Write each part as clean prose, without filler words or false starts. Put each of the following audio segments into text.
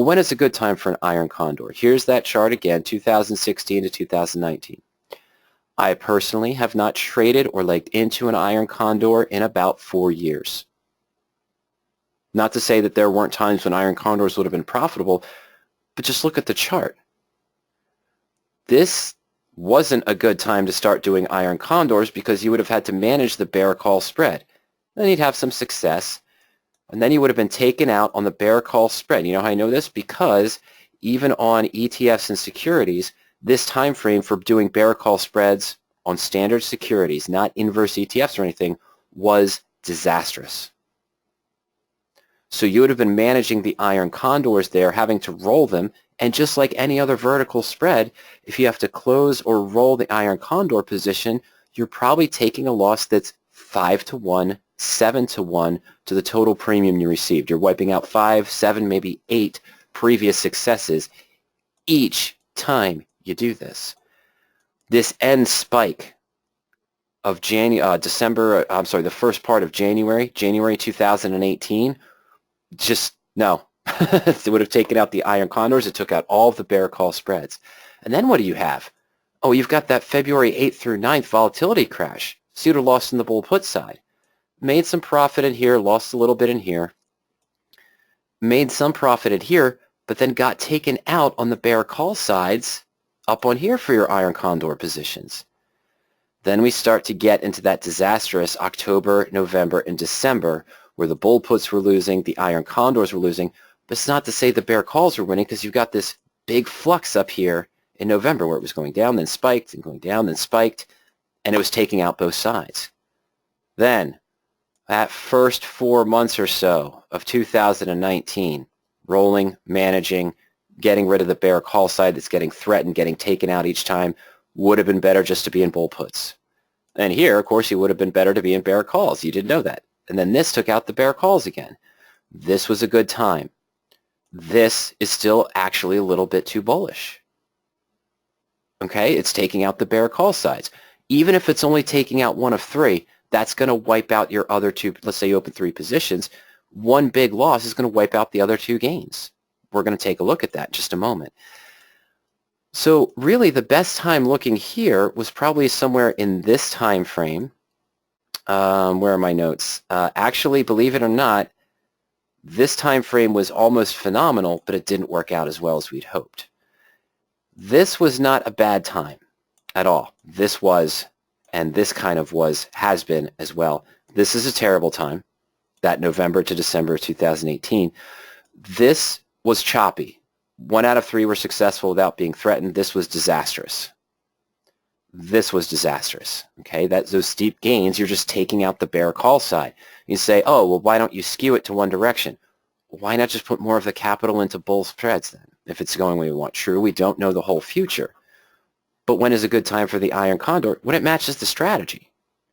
Well, when is a good time for an iron condor? Here's that chart again, 2016 to 2019. I personally have not traded or legged into an iron condor in about 4 years. Not to say that there weren't times when iron condors would have been profitable, but just look at the chart. This wasn't a good time to start doing iron condors because you would have had to manage the bear call spread. Then you'd have some success, and then you would have been taken out on the bear call spread. You know how I know this? Because even on ETFs and securities, this time frame for doing bear call spreads on standard securities, not inverse ETFs or anything, was disastrous. So you would have been managing the iron condors there, having to roll them, and just like any other vertical spread, if you have to close or roll the iron condor position, you're probably taking a loss that's 5 to 1, 7 to 1 to the total premium you received. You're wiping out 5, 7, maybe 8 previous successes each time you do this. This end spike of the first part of January 2018, just no. It would have taken out the iron condors. It took out all of the bear call spreads. And then what do you have? Oh, you've got that February 8th through 9th volatility crash. So you'd have lost in the bull put side. Made some profit in here, lost a little bit in here. Made some profit in here, but then got taken out on the bear call sides up on here for your iron condor positions. Then we start to get into that disastrous October, November, and December where the bull puts were losing, the iron condors were losing, but it's not to say the bear calls were winning because you've got this big flux up here in November where it was going down, then spiked, and going down, then spiked, and it was taking out both sides. Then, that first 4 months or so of 2019, rolling, managing, getting rid of the bear call side that's getting threatened, getting taken out each time, would have been better just to be in bull puts. And here, of course, you would have been better to be in bear calls. You didn't know that. And then this took out the bear calls again. This was a good time. This is still actually a little bit too bullish. Okay, it's taking out the bear call sides. Even if it's only taking out one of three, that's going to wipe out your other two. Let's say you open 3 positions. One big loss is going to wipe out the other 2 gains. We're going to take a look at that in just a moment. So really the best time looking here was probably somewhere in this time frame. Where are my notes? Actually, believe it or not, this time frame was almost phenomenal, but it didn't work out as well as we'd hoped. This was not a bad time at all. This was, and this kind of was, has been as well. This is a terrible time, that November to December 2018. This was choppy. 1 out of 3 were successful without being threatened. This was disastrous. This was disastrous. Okay, those steep gains, you're just taking out the bear call side. You say, oh, well, why don't you skew it to one direction? Why not just put more of the capital into bull spreads then? If it's going the way we want. True, we don't know the whole future. But when is a good time for the iron condor? When it matches the strategy.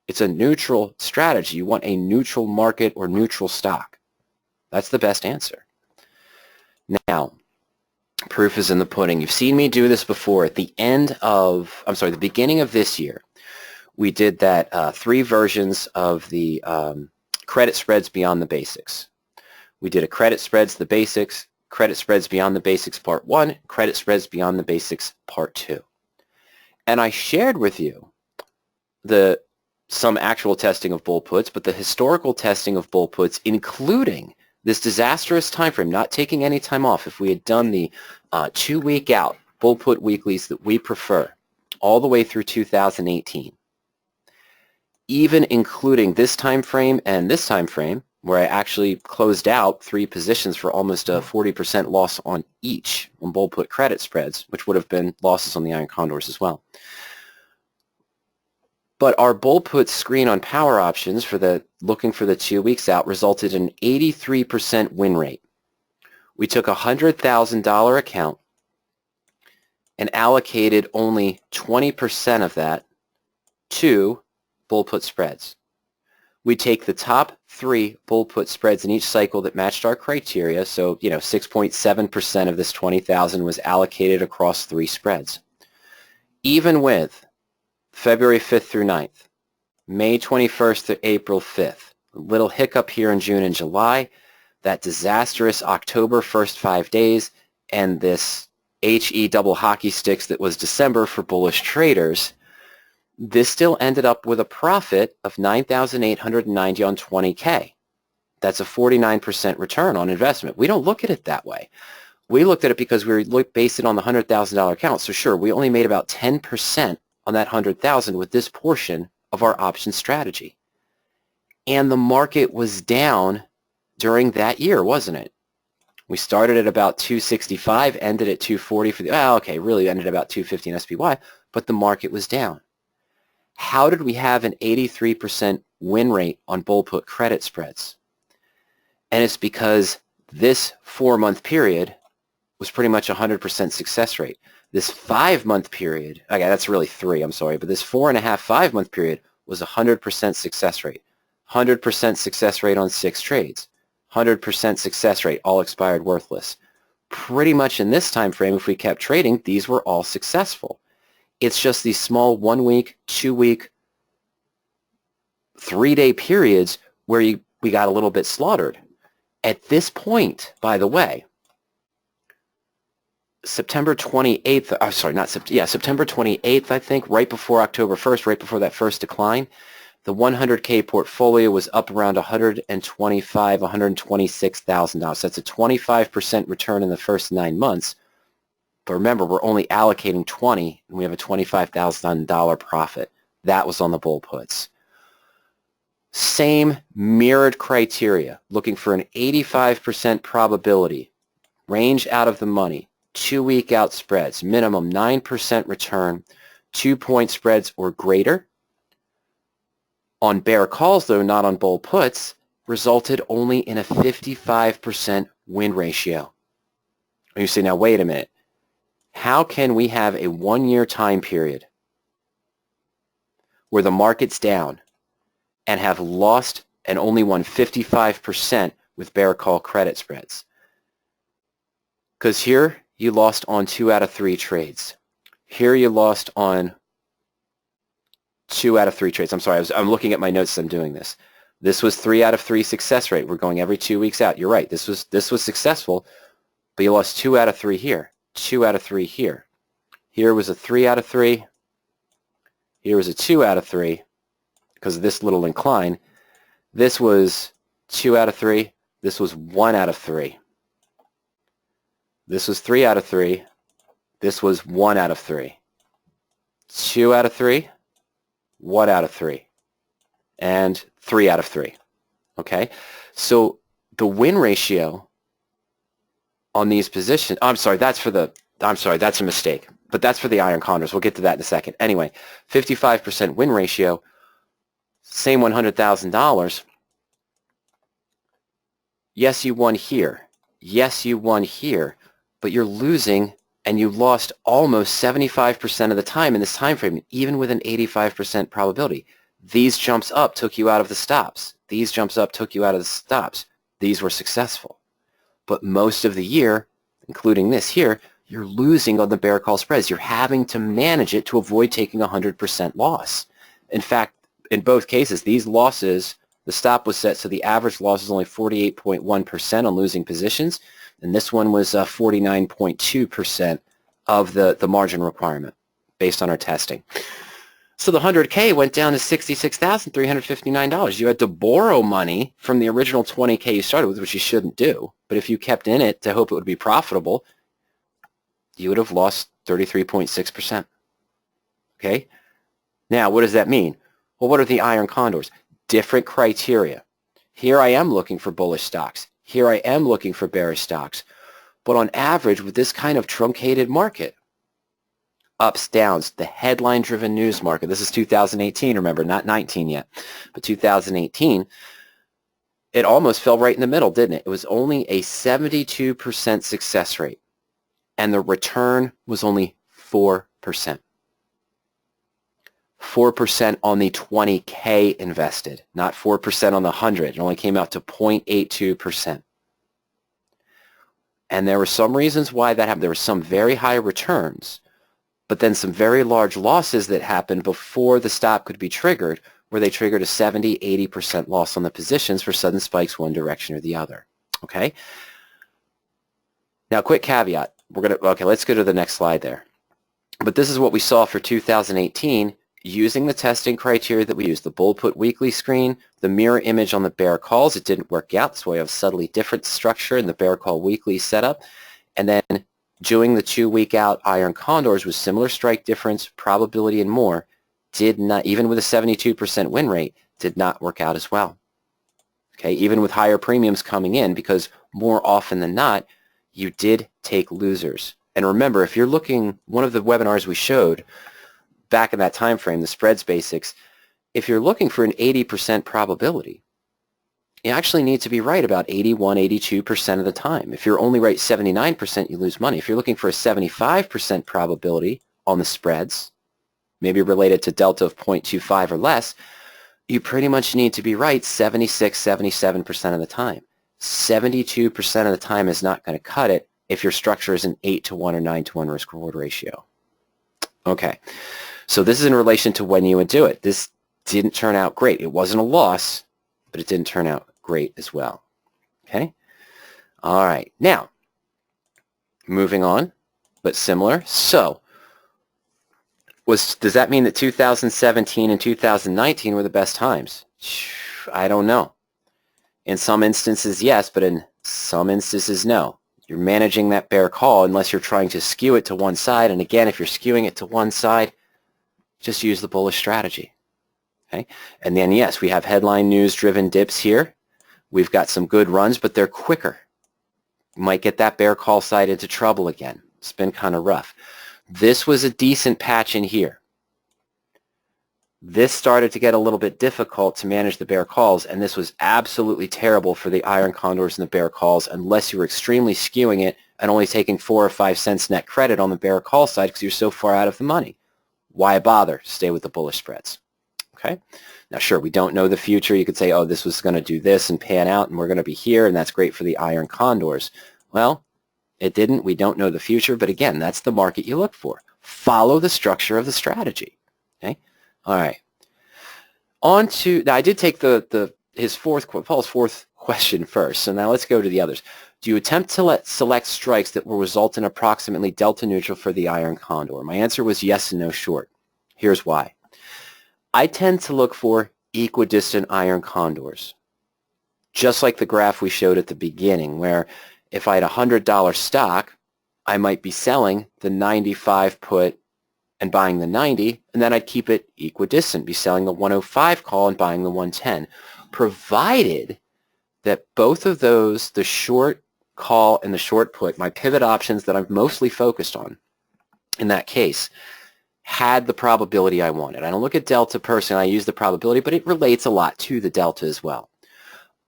It's a neutral strategy. You want a neutral market or neutral stock. That's the best answer. Now, proof is in the pudding. You've seen me do this before. At the the beginning of this year, we did that 3 versions of the credit spreads beyond the basics. We did a credit spreads, the basics, credit spreads beyond the basics part 1, credit spreads beyond the basics part 2. And I shared with you some actual testing of bull puts, but the historical testing of bull puts, including this disastrous time frame, not taking any time off. If we had done the 2-week out bull put weeklies that we prefer all the way through 2018, even including this time frame and this time frame, where I actually closed out 3 positions for almost a 40% loss on each on bull put credit spreads, which would have been losses on the iron condors as well. But our bull put screen on power options for looking for the 2 weeks out resulted in an 83% win rate. We took a $100,000 account and allocated only 20% of that to bull put spreads. We take the top 3 bull put spreads in each cycle that matched our criteria, so 6.7% of this 20,000 was allocated across 3 spreads. Even with February 5th through 9th, May 21st to April 5th, a little hiccup here in June and July, that disastrous October first 5 days and this HE double hockey sticks that was December for bullish traders, this still ended up with a profit of $9,890 on 20K. That's a 49% return on investment. We don't look at it that way. We looked at it because we based it on the $100,000 account. So sure, we only made about 10% on that $100,000 with this portion of our option strategy. And the market was down during that year, wasn't it? We started at about 265, ended at 240 for the, really ended about 250 in SPY, but the market was down. How did we have an 83% win rate on bull put credit spreads? And it's because this 4-month period was pretty much 100% success rate. This 5-month period, okay, that's really 3, I'm sorry, but this 4.5, 5-month period was 100% success rate. 100% success rate on 6 trades. 100% success rate, all expired worthless. Pretty much in this time frame, if we kept trading, these were all successful. It's just these small 1-week, 2-week, 3-day periods where we got a little bit slaughtered. At this point, by the way, September 28th, September 28th, I think, right before October 1st, right before that first decline, the 100K portfolio was up around $125,000, $126,000. That's a 25% return in the first 9 months. But remember, we're only allocating 20, and we have a $25,000 profit. That was on the bull puts. Same mirrored criteria, looking for an 85% probability, range out of the money, 2-week out spreads, minimum 9% return, 2-point spreads or greater. On bear calls, though, not on bull puts, resulted only in a 55% win ratio. And you say, now wait a minute. How can we have a 1-year time period where the market's down and have lost and only won 55% with bear call credit spreads? Because here you lost on 2 out of 3 trades. Here you lost on 2 out of 3 trades. I'm sorry, I'm looking at my notes as I'm doing this. This was 3 out of 3 success rate. We're going every 2 weeks out. You're right. This was successful, but you lost 2 out of 3 here. 2 out of 3 here. Here was a 3 out of 3. Here was a 2 out of 3 because of this little incline. This was 2 out of 3. This was 1 out of 3. This was 3 out of 3. This was 1 out of 3. 2 out of 3. 1 out of 3. And 3 out of 3. Okay? So the win ratio on these positions, that's a mistake. But that's for the iron condors. We'll get to that in a second. Anyway, 55% win ratio, same $100,000. Yes, you won here. Yes, you won here. But you're losing, and you lost almost 75% of the time in this time frame, even with an 85% probability. These jumps up took you out of the stops. These jumps up took you out of the stops. These were successful. But most of the year, including this here, you're losing on the bear call spreads. You're having to manage it to avoid taking 100% loss. In fact, in both cases, these losses, the stop was set so the average loss is only 48.1% on losing positions, and this one was 49.2% of the margin requirement based on our testing. So the 100K went down to $66,359. You had to borrow money from the original 20K you started with, which you shouldn't do. But if you kept in it to hope it would be profitable, you would have lost 33.6%. Okay? Now, what does that mean? Well, what are the iron condors? Different criteria. Here I am looking for bullish stocks. Here I am looking for bearish stocks. But on average, with this kind of truncated market, ups, downs, the headline-driven news market, this is 2018, remember, not 19 yet, but 2018, it almost fell right in the middle, didn't it? It was only a 72% success rate, and the return was only 4%. 4% on the 20K invested, not 4% on the 100. It only came out to 0.82%. And there were some reasons why that happened. There were some very high returns, but then some very large losses that happened before the stop could be triggered, where they triggered a 70, 80% loss on the positions for sudden spikes one direction or the other. Okay. Now, quick caveat. Okay, let's go to the next slide there. But this is what we saw for 2018 using the testing criteria that we used, the bull put weekly screen, the mirror image on the bear calls. It didn't work out. That's why we have a subtly different structure in the bear call weekly setup. And then doing the 2-week out iron condors with similar strike difference, probability, and more did not, even with a 72% win rate, did not work out as well. Okay, even with higher premiums coming in, because more often than not, you did take losers. And remember, if you're looking, one of the webinars we showed back in that time frame, the spreads basics, if you're looking for an 80% probability, you actually need to be right about 81, 82% of the time. If you're only right 79%, you lose money. If you're looking for a 75% probability on the spreads, maybe related to delta of 0.25 or less, you pretty much need to be right 76, 77% of the time. 72% of the time is not going to cut it if your structure is an 8-to-1 or 9-to-1 risk-reward ratio. Okay, so this is in relation to when you would do it. This didn't turn out great. It wasn't a loss, but it didn't turn out great as well. Okay, all right. Now, moving on, but similar. So, does that mean that 2017 and 2019 were the best times? I don't know. In some instances, yes, but in some instances, no. You're managing that bear call unless you're trying to skew it to one side. And again, if you're skewing it to one side, just use the bullish strategy. Okay? And then, yes, we have headline news-driven dips here. We've got some good runs, but they're quicker. You might get that bear call side into trouble again. It's been kind of rough. This was a decent patch in here. This started to get a little bit difficult to manage the bear calls, and this was absolutely terrible for the iron condors and the bear calls unless you were extremely skewing it and only taking 4 or 5 cents net credit on the bear call side because you're so far out of the money. Why bother? Stay with the bullish spreads. Okay? Now, sure, we don't know the future. You could say, oh, this was going to do this and pan out, and we're going to be here, and that's great for the iron condors. Well, it didn't. We don't know the future, but again, that's the market you look for. Follow the structure of the strategy. Okay? All right. On to, now I did take Paul's fourth question first, so now let's go to the others. Do you attempt to select strikes that will result in approximately delta neutral for the iron condor? My answer was yes and no short. Here's why. I tend to look for equidistant iron condors, just like the graph we showed at the beginning, where if I had a $100 stock, I might be selling the 95 put and buying the 90, and then I'd keep it equidistant, be selling the 105 call and buying the 110, provided that both of those, the short call and the short put, my pivot options that I'm mostly focused on in that case, had the probability I wanted. I don't look at delta personally, I use the probability, but it relates a lot to the delta as well.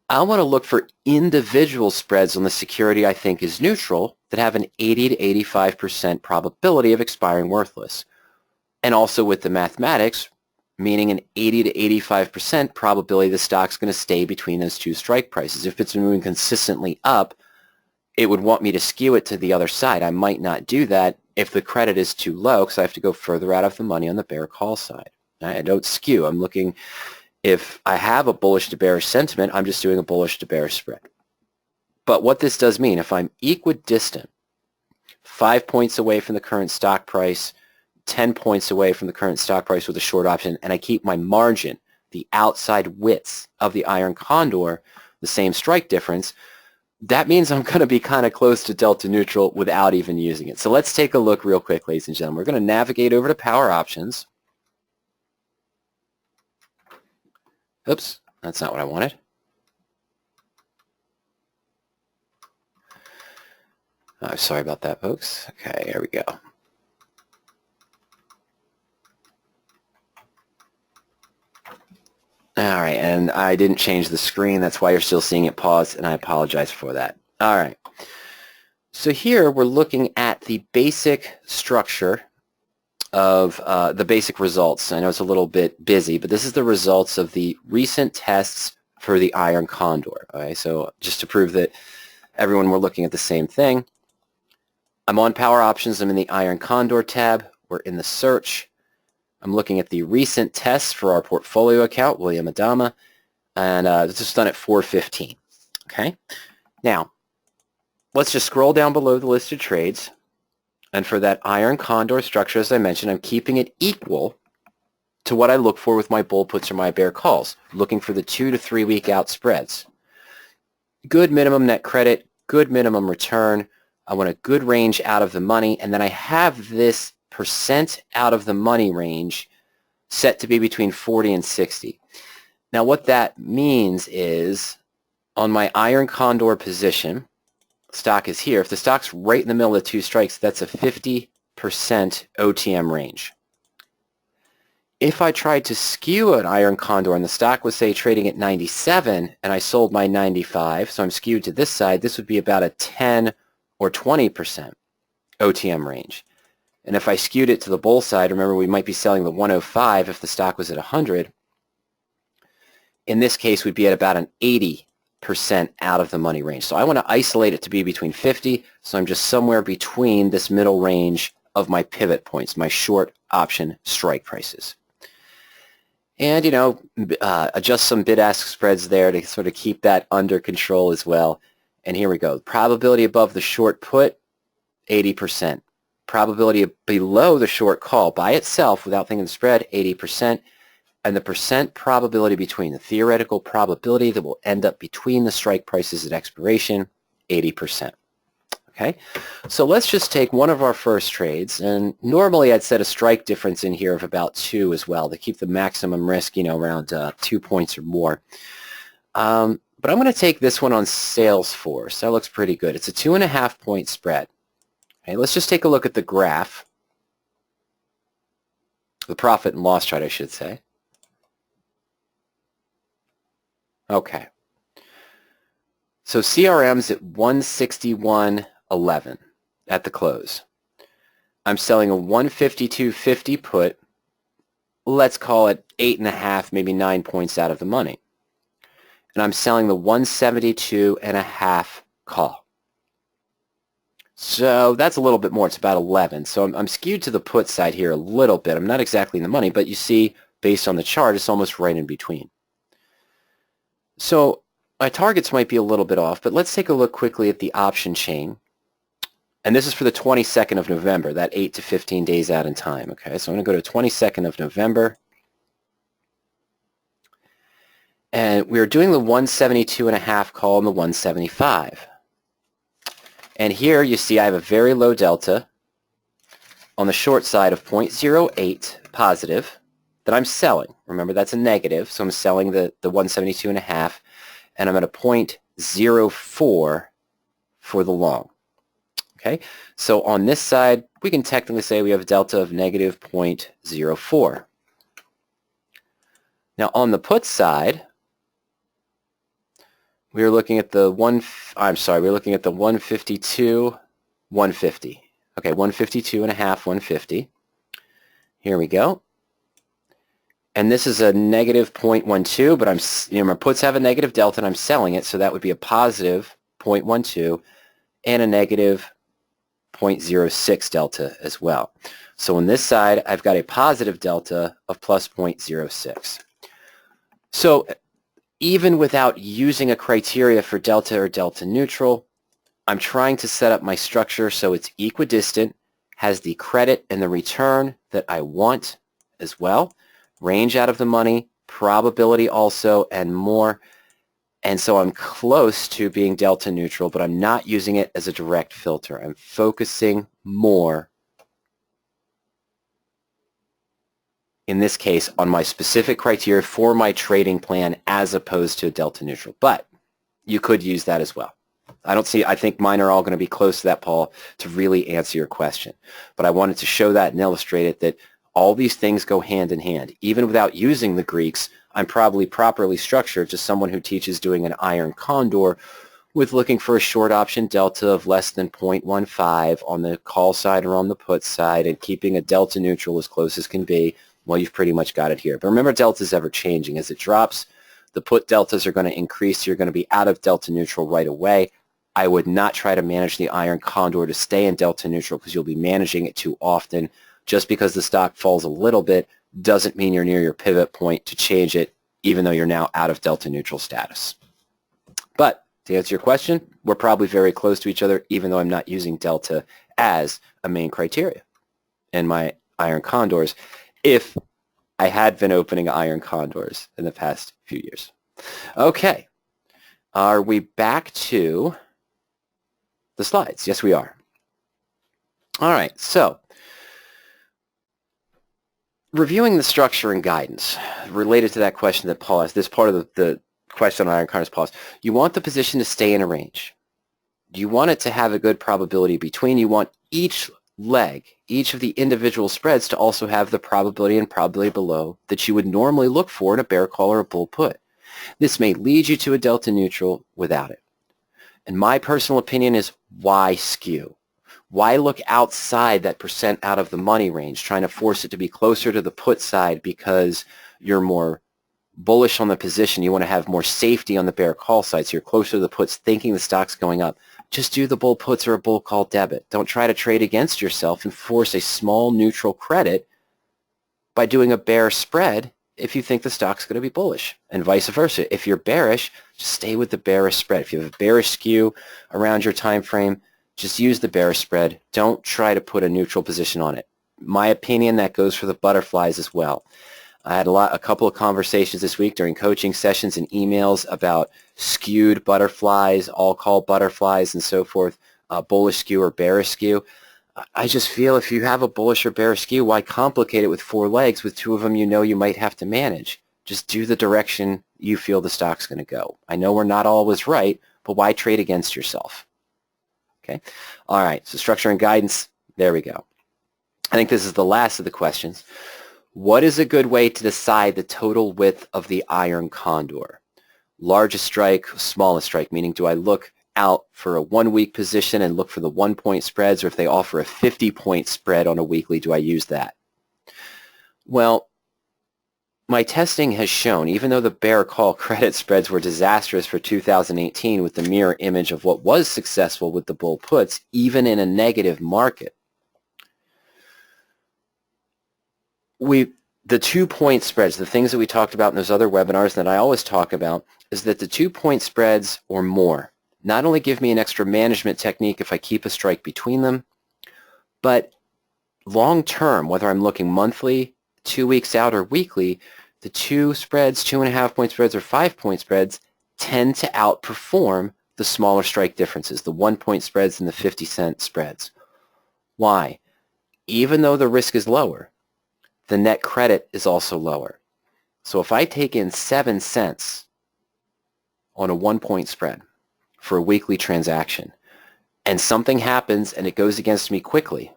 I want to look for individual spreads on the security I think is neutral that have an 80 to 85% probability of expiring worthless. And also with the mathematics, meaning an 80 to 85% probability the stock's going to stay between those two strike prices. If it's moving consistently up, it would want me to skew it to the other side. I might not do that if the credit is too low because I have to go further out of the money on the bear call side. I don't skew. I'm looking, if I have a bullish to bearish sentiment, I'm just doing a bullish to bearish spread. But what this does mean, if I'm equidistant, 5 points away from the current stock price, 10 points away from the current stock price with a short option, and I keep my margin, the outside widths of the iron condor, the same strike difference, that means I'm going to be kind of close to delta neutral without even using it. So let's take a look real quick, ladies and gentlemen. We're going to navigate over to power options. Oops, that's not what I wanted. Oh, sorry about that, folks. Okay, here we go. All right, and I didn't change the screen. That's why you're still seeing it paused, and I apologize for that. All right. So here we're looking at the basic structure of the basic results. I know it's a little bit busy, but this is the results of the recent tests for the iron condor. Okay, so just to prove that everyone, we're looking at the same thing. I'm on power options. I'm in the iron condor tab. We're in the search. I'm looking at the recent tests for our portfolio account, William Adama, and this is done at 4:15. Okay, Now, let's just scroll down below the listed trades. And for that iron condor structure, as I mentioned, I'm keeping it equal to what I look for with my bull puts or my bear calls, looking for the 2 to 3 week out spreads. Good minimum net credit, good minimum return. I want a good range out of the money, and then I have this percent out of the money range set to be between 40 and 60. Now what that means is on my iron condor position, stock is here. If the stock's right in the middle of the two strikes, that's a 50% OTM range. If I tried to skew an iron condor and the stock was, say, trading at 97 and I sold my 95, so I'm skewed to this side, this would be about a 10 or 20% OTM range. And if I skewed it to the bull side, remember we might be selling the 105 if the stock was at 100. In this case, we'd be at about an 80% out of the money range. So I want to isolate it to be between 50, so I'm just somewhere between this middle range of my pivot points, my short option strike prices. And, you know, adjust some bid-ask spreads there to sort of keep that under control as well. And here we go. Probability above the short put, 80%. Probability below the short call by itself without thinking the spread, 80%. And the percent probability between the theoretical probability that will end up between the strike prices at expiration, 80%. Okay, so let's just take one of our first trades, and normally I'd set a strike difference in here of about 2 as well to keep the maximum risk, you know, around 2 points or more. But I'm going to take this one on Salesforce. That looks pretty good. It's a 2.5 point spread. Okay, let's just take a look at the graph, the profit and loss chart, I should say. Okay, so CRM's at 161.11 at the close. I'm selling a 152.50 put. Let's call it 8.5, maybe 9 points out of the money. And I'm selling the 172.5 call. So that's a little bit more. It's about 11. So I'm skewed to the put side here a little bit. I'm not exactly in the money, but you see, based on the chart, it's almost right in between. So my targets might be a little bit off, but let's take a look quickly at the option chain. And this is for the 22nd of November, that 8 to 15 days out in time. Okay, so I'm going to go to 22nd of November. And we're doing the 172.5 call and the 175. And here you see I have a very low delta on the short side of 0.08 positive that I'm selling. Remember, that's a negative, so I'm selling the 172.5, and I'm at a 0.04 for the long. Okay, so on this side, we can technically say we have a delta of negative 0.04. Now on the put side, we're looking at the we're looking at the 152, 150. Okay, 152.5, 150. Here we go. And this is a negative 0.12, but my puts have a negative delta and I'm selling it, so that would be a positive 0.12 and a negative 0.06 delta as well. So on this side, I've got a positive delta of plus 0.06. So even without using a criteria for delta or delta neutral, I'm trying to set up my structure so it's equidistant, has the credit and the return that I want as well, range out of the money, probability also, and more. And so I'm close to being delta neutral, but I'm not using it as a direct filter. I'm focusing more, in this case, on my specific criteria for my trading plan as opposed to a delta neutral. But you could use that as well. I think mine are all going to be close to that, Paul, to really answer your question. But I wanted to show that and illustrate it, that all these things go hand in hand. Even without using the Greeks, I'm probably properly structured to someone who teaches doing an iron condor with looking for a short option delta of less than 0.15 on the call side or on the put side and keeping a delta neutral as close as can be. Well, you've pretty much got it here. But remember, delta is ever changing. As it drops, the put deltas are going to increase. You're going to be out of delta neutral right away. I would not try to manage the iron condor to stay in delta neutral because you'll be managing it too often. Just because the stock falls a little bit doesn't mean you're near your pivot point to change it, even though you're now out of delta neutral status. But To answer your question, we're probably very close to each other, even though I'm not using delta as a main criteria in my iron condors, if I had been opening iron condors in the past few years. Okay, are we back to the slides? Yes, we are. All right, so reviewing the structure and guidance related to that question that Paul asked, this part of the question on iron condors, Paul asked, you want the position to stay in a range. You want it to have a good probability between. You want each leg, each of the individual spreads to also have the probability and probability below that you would normally look for in a bear call or a bull put. This may lead you to a delta neutral without it. And my personal opinion is, why skew? Why look outside that percent out of the money range, trying to force it to be closer to the put side because you're more bullish on the position? You want to have more safety on the bear call side, so you're closer to the puts thinking the stock's going up. Just do the bull puts or a bull call debit. Don't try to trade against yourself and force a small neutral credit by doing a bear spread if you think the stock's going to be bullish, and vice versa. If you're bearish, just stay with the bearish spread. If you have a bearish skew around your time frame, just use the bearish spread. Don't try to put a neutral position on it. My opinion, that goes for the butterflies as well. I had a couple of conversations this week during coaching sessions and emails about skewed butterflies, all call butterflies, and so forth, bullish skew or bearish skew. I just feel if you have a bullish or bearish skew, why complicate it with 4 legs with 2 of them you know you might have to manage? Just do the direction you feel the stock's going to go. I know we're not always right, but why trade against yourself? Okay. All right. So structure and guidance, there we go. I think this is the last of the questions. What is a good way to decide the total width of the iron condor? Largest strike, smallest strike, meaning do I look out for a 1-week position and look for the 1-point spreads, or if they offer a 50-point spread on a weekly, do I use that? Well, my testing has shown, even though the bear call credit spreads were disastrous for 2018 with the mirror image of what was successful with the bull puts, even in a negative market, the 2-point spreads, the things that we talked about in those other webinars that I always talk about, is that the 2-point spreads or more not only give me an extra management technique if I keep a strike between them, but long term, whether I'm looking monthly, 2 weeks out, or weekly, the 2 spreads, 2.5-point spreads, or 5-point spreads tend to outperform the smaller strike differences, the 1-point spreads and the 50-cent spreads. Why? Even though the risk is lower, the net credit is also lower. So if I take in 7 cents on a 1-point spread for a weekly transaction, and something happens and it goes against me quickly,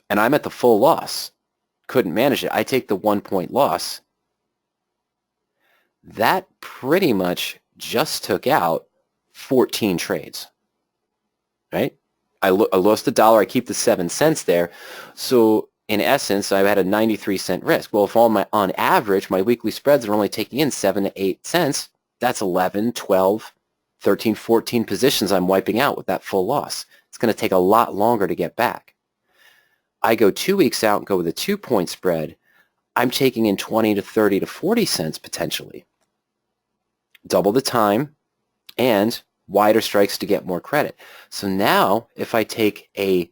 and I'm at the full loss, couldn't manage it, I take the 1-point loss, that pretty much just took out 14 trades, right? I lost $1, I keep the 7 cents there, so in essence, I had a 93-cent risk. Well, if on average, my weekly spreads are only taking in 7 to 8 cents, that's 11, 12, 13, 14 positions I'm wiping out with that full loss. It's going to take a lot longer to get back. I go 2 weeks out and go with a 2-point spread, I'm taking in 20 to 30 to 40 cents potentially. Double the time and wider strikes to get more credit. So now if I take a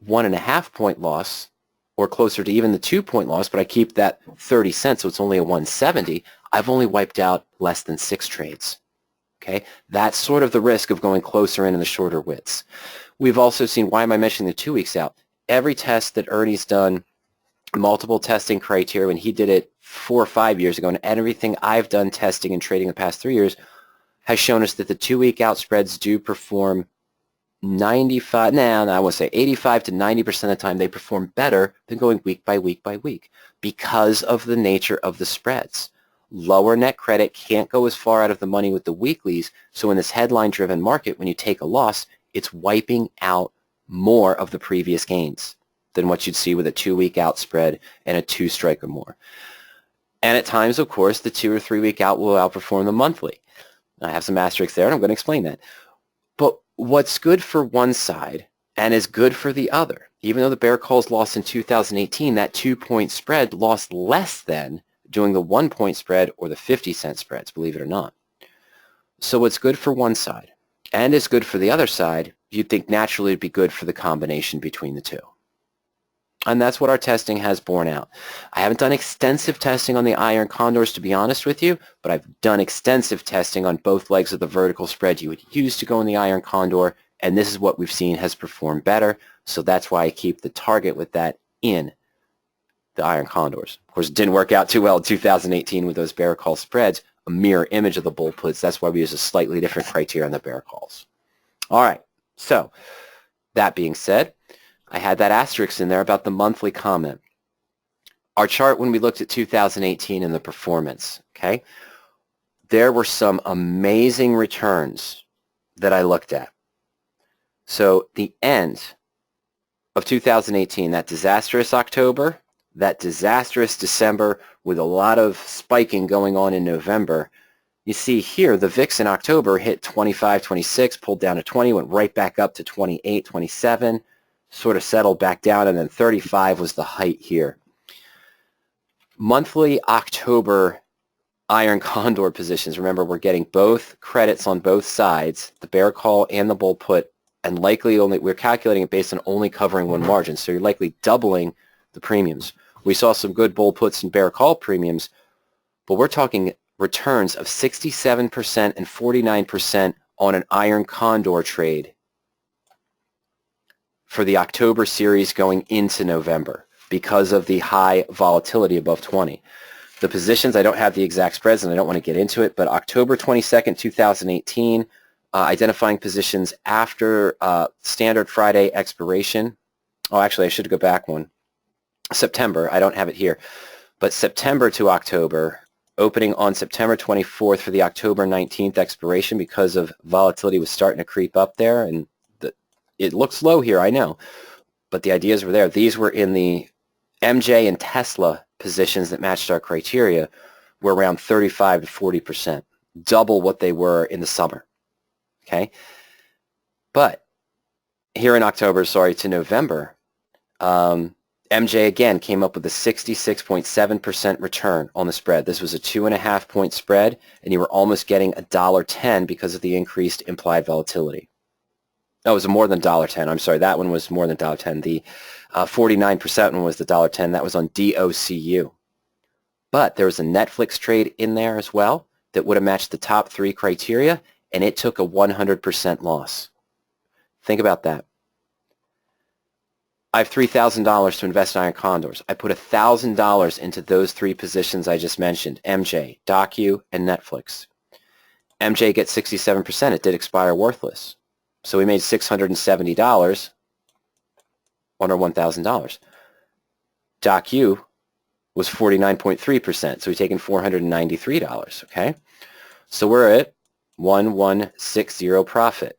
1.5-point loss, or closer to even the 2-point loss, but I keep that 30 cents, so it's only a 170, I've only wiped out less than 6 trades. Okay, that's sort of the risk of going closer in the shorter widths. We've also seen, why am I mentioning the 2 weeks out? Every test that Ernie's done, multiple testing criteria, when he did it 4 or 5 years ago, and everything I've done testing and trading the past 3 years, has shown us that the 2-week out spreads do perform 85 to 90% of the time. They perform better than going week by week by week because of the nature of the spreads. Lower net credit can't go as far out of the money with the weeklies, so in this headline-driven market, when you take a loss, it's wiping out more of the previous gains than what you'd see with a 2-week out spread and a 2-strike or more. And at times, of course, the 2 or 3 week out will outperform the monthly. I have some asterisks there, and I'm going to explain that. But what's good for one side and is good for the other, even though the bear calls lost in 2018, that 2-point spread lost less than doing the 1-point spread or the 50-cent spreads, believe it or not. So what's good for one side and is good for the other side, you'd think naturally it'd be good for the combination between the two. And that's what our testing has borne out. I haven't done extensive testing on the iron condors, to be honest with you, but I've done extensive testing on both legs of the vertical spread you would use to go in the iron condor, and this is what we've seen has performed better. So that's why I keep the target with that in the iron condors. Of course, it didn't work out too well in 2018 with those bear call spreads, a mirror image of the bull puts. That's why we use a slightly different criteria on the bear calls. All right, so that being said, I had that asterisk in there about the monthly comment. Our chart when we looked at 2018 and the performance, okay, there were some amazing returns that I looked at. So the end of 2018, that disastrous October, that disastrous December with a lot of spiking going on in November, you see here the VIX in October hit 25, 26, pulled down to 20, went right back up to 28, 27, sort of settled back down, and then 35 was the height here. Monthly October iron condor positions, remember we're getting both credits on both sides, the bear call and the bull put, and likely only, we're calculating it based on only covering one margin, so you're likely doubling the premiums. We saw some good bull puts and bear call premiums, but we're talking returns of 67% and 49% on an iron condor trade for the October series going into November because of the high volatility above 20. The positions, I don't have the exact spreads and I don't want to get into it, but October 22nd, 2018, identifying positions after standard Friday expiration. Oh, actually, I should go back one. September, I don't have it here, but September to October, opening on September 24th for the October 19th expiration because of volatility was starting to creep up there, and it looks low here, I know, but the ideas were there. These were in the MJ and Tesla positions that matched our criteria, were around 35 to 40%, double what they were in the summer, okay? But here in October, to November, MJ again came up with a 66.7% return on the spread. This was a 2.5 point spread, and you were almost getting $1.10 because of the increased implied volatility. No, it was more than $1.10. I'm sorry, that one was more than $1.10. The 49% one was the $1.10. That was on DOCU. But there was a Netflix trade in there as well that would have matched the top three criteria, and it took a 100% loss. Think about that. I have $3,000 to invest in iron condors. I put $1,000 into those three positions I just mentioned, MJ, Docu, and Netflix. MJ gets 67%. It did expire worthless. So we made $670 on our $1,000. Docu was 49.3%, so we've taken $493, okay? So we're at 1160 profit.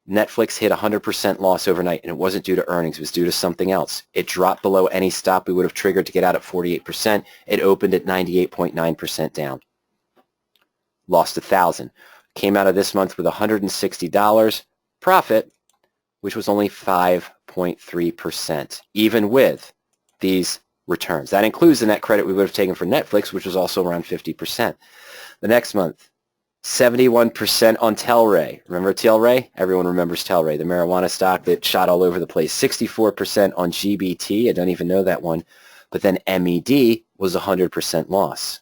Netflix hit 100% loss overnight, and it wasn't due to earnings. It was due to something else. It dropped below any stop we would have triggered to get out at 48%. It opened at 98.9% down. Lost $1,000. Came out of this month with $160 profit, which was only 5.3%, even with these returns. That includes the net credit we would have taken for Netflix, which was also around 50%. The next month, 71% on Telray. Remember Telray? Everyone remembers Telray, the marijuana stock that shot all over the place. 64% on GBT. I don't even know that one. But then MED was 100% loss.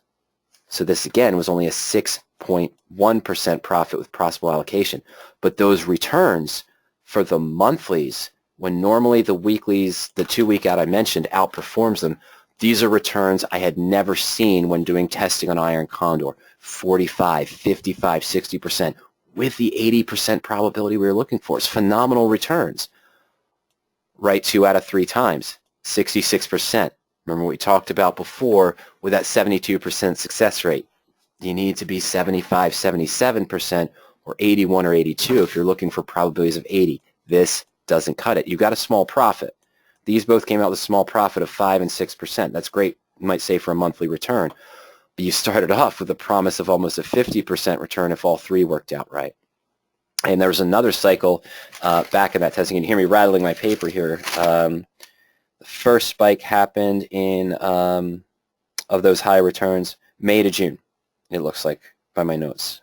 So this, again, was only a 6.1% profit with possible allocation. But those returns for the monthlies, when normally the weeklies, the 2 week out I mentioned, outperforms them, these are returns I had never seen when doing testing on iron condor. 45, 55, 60% with the 80% probability we were looking for. It's phenomenal returns. Right 2 out of 3 times, 66%. Remember what we talked about before with that 72% success rate. You need to be 75, 77% or 81 or 82 if you're looking for probabilities of 80. This doesn't cut it. You got a small profit. These both came out with a small profit of 5 and 6%. That's great, you might say, for a monthly return. But you started off with a promise of almost a 50% return if all three worked out right. And there was another cycle back in that testing. You can hear me rattling my paper here. The first spike happened in, of those high returns, May to June, it looks like, by my notes.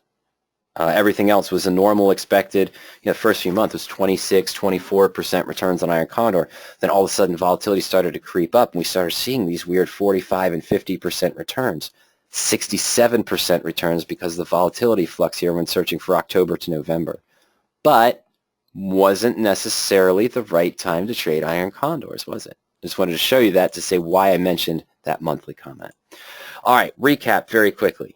Everything else was a normal expected, first few months was 26, 24% returns on iron condor. Then all of a sudden volatility started to creep up and we started seeing these weird 45 and 50% returns. 67% returns because of the volatility flux here when searching for October to November. But wasn't necessarily the right time to trade iron condors, was it? Just wanted to show you that to say why I mentioned that monthly comment. All right, recap very quickly.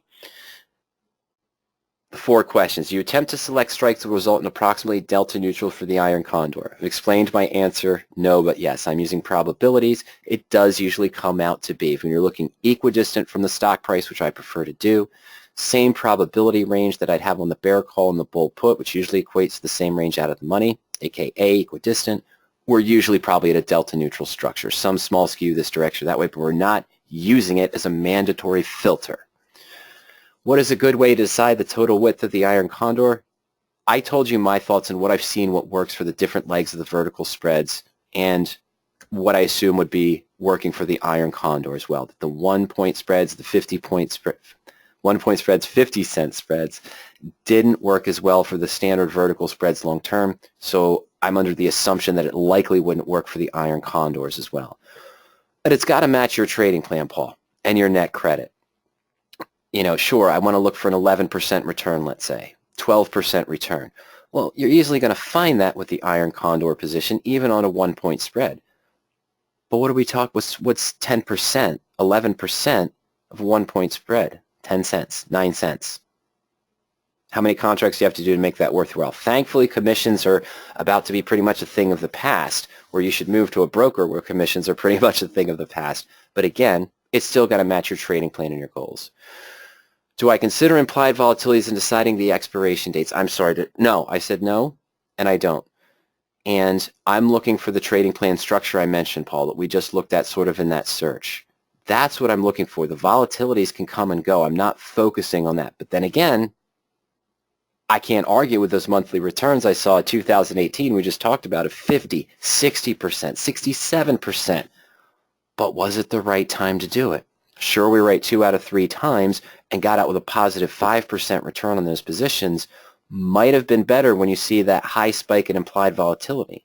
The 4 questions. You attempt to select strikes that will result in approximately delta neutral for the iron condor. I've explained my answer, no, but yes. I'm using probabilities. It does usually come out to be, when you're looking equidistant from the stock price, which I prefer to do, same probability range that I'd have on the bear call and the bull put, which usually equates to the same range out of the money, aka equidistant. We're usually probably at a delta neutral structure, some small skew this direction that way, but we're not using it as a mandatory filter. What is a good way to decide the total width of the iron condor? I told you my thoughts on what I've seen, what works for the different legs of the vertical spreads, and what I assume would be working for the iron condor as well. The 1-point spreads, the 50-point spread, 1-point spreads, 50-cent spreads didn't work as well for the standard vertical spreads long term, so I'm under the assumption that it likely wouldn't work for the iron condors as well. But it's got to match your trading plan, Paul, and your net credit. Sure, I want to look for an 11% return, let's say, 12% return. Well, you're easily going to find that with the iron condor position, even on a 1-point spread. But what do we talk, what's 10%, 11% of a 1-point spread? 10 cents, 9 cents. How many contracts do you have to do to make that worthwhile? Thankfully, commissions are about to be pretty much a thing of the past, where you should move to a broker where commissions are pretty much a thing of the past. But again, it's still got to match your trading plan and your goals. Do I consider implied volatilities in deciding the expiration dates? I'm sorry. No, I said no, and I don't. And I'm looking for the trading plan structure I mentioned, Paul, that we just looked at sort of in that search. That's what I'm looking for. The volatilities can come and go. I'm not focusing on that. But then again, I can't argue with those monthly returns I saw in 2018. We just talked about of 50, 60%, 67%. But was it the right time to do it? Sure, we were right 2 out of 3 times and got out with a positive 5% return on those positions. Might have been better when you see that high spike in implied volatility.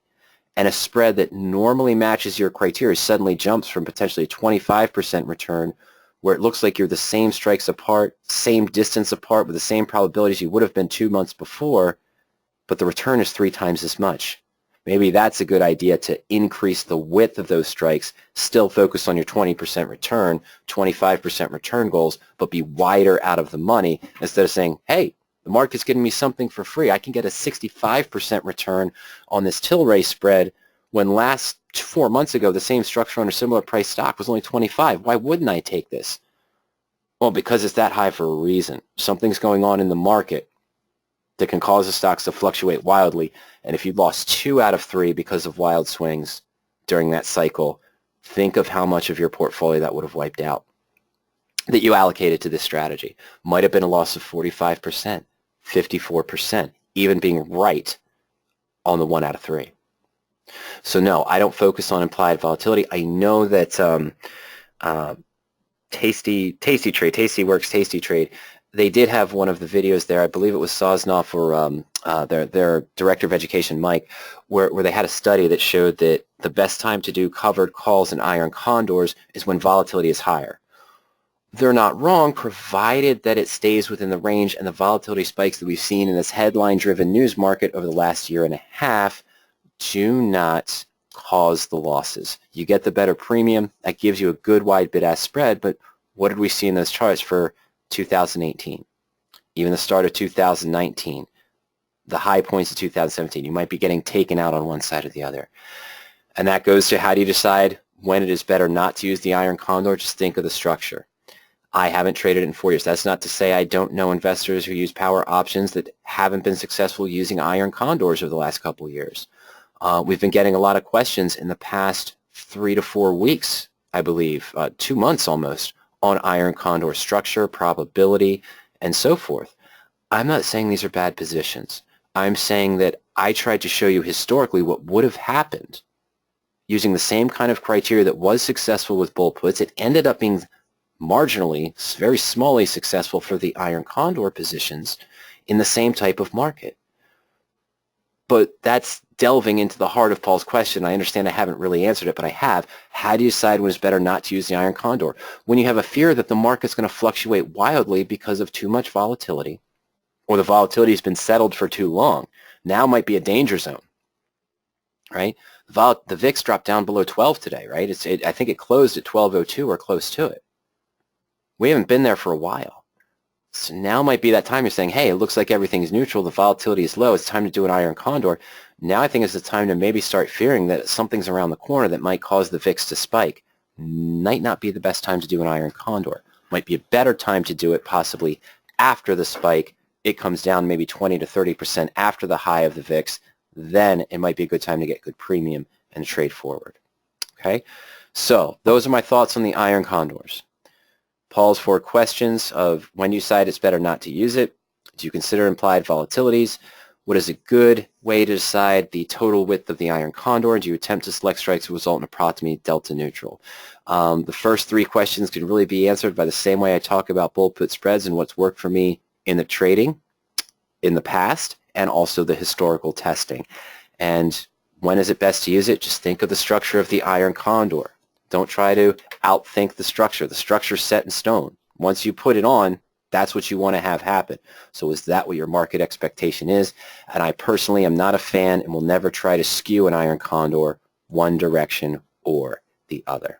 And a spread that normally matches your criteria suddenly jumps from potentially a 25% return, where it looks like you're the same strikes apart, same distance apart with the same probabilities you would have been 2 months before, but the return is 3 times as much. Maybe that's a good idea to increase the width of those strikes, still focus on your 20% return, 25% return goals, but be wider out of the money instead of saying, hey, the market's giving me something for free. I can get a 65% return on this Tilray spread when last 4 months ago the same structure on a similar price stock was only 25. Why wouldn't I take this? Well, because it's that high for a reason. Something's going on in the market that can cause the stocks to fluctuate wildly. And if you lost 2 out of 3 because of wild swings during that cycle, think of how much of your portfolio that would have wiped out that you allocated to this strategy. Might have been a loss of 45%, 54%, even being right on the 1 out of 3. So no, I don't focus on implied volatility. I know that Tasty Trade, they did have one of the videos there. I believe it was Sosnoff or their director of education, Mike, where they had a study that showed that the best time to do covered calls in iron condors is when volatility is higher. They're not wrong, provided that it stays within the range and the volatility spikes that we've seen in this headline-driven news market over the last 1.5 years do not cause the losses. You get the better premium. That gives you a good wide bid-ask spread, but what did we see in those charts for 2018? Even the start of 2019, the high points of 2017, you might be getting taken out on one side or the other. And that goes to how do you decide when it is better not to use the iron condor? Just think of the structure. I haven't traded it in 4 years. That's not to say I don't know investors who use power options that haven't been successful using iron condors over the last couple of years. We've been getting a lot of questions in the past 3 to 4 weeks, I believe, 2 months almost, on iron condor structure, probability, and so forth. I'm not saying these are bad positions. I'm saying that I tried to show you historically what would have happened using the same kind of criteria that was successful with bull puts. It ended up being marginally, very smallly successful for the iron condor positions in the same type of market. But that's delving into the heart of Paul's question. I understand I haven't really answered it, but I have. How do you decide when it's better not to use the iron condor? When you have a fear that the market's going to fluctuate wildly because of too much volatility, or the volatility has been settled for too long, now might be a danger zone, right? The VIX dropped down below 12 today, right? I think it closed at 1202 or close to it. We haven't been there for a while. So now might be that time you're saying, hey, it looks like everything's neutral, the volatility is low, it's time to do an iron condor. Now I think it's the time to maybe start fearing that something's around the corner that might cause the VIX to spike. Might not be the best time to do an iron condor. Might be a better time to do it possibly after the spike. It comes down maybe 20 to 30% after the high of the VIX. Then it might be a good time to get good premium and trade forward. Okay, so those are my thoughts on the iron condors. Paul's 4 questions of when you decide it's better not to use it. Do you consider implied volatilities? What is a good way to decide the total width of the iron condor? Do you attempt to select strikes that result in approximately delta neutral? The first 3 questions can really be answered by the same way I talk about bull put spreads and what's worked for me in the trading in the past and also the historical testing. And when is it best to use it? Just think of the structure of the iron condor. Don't try to outthink the structure. The structure's set in stone. Once you put it on, that's what you want to have happen. So is that what your market expectation is? And I personally am not a fan and will never try to skew an iron condor one direction or the other.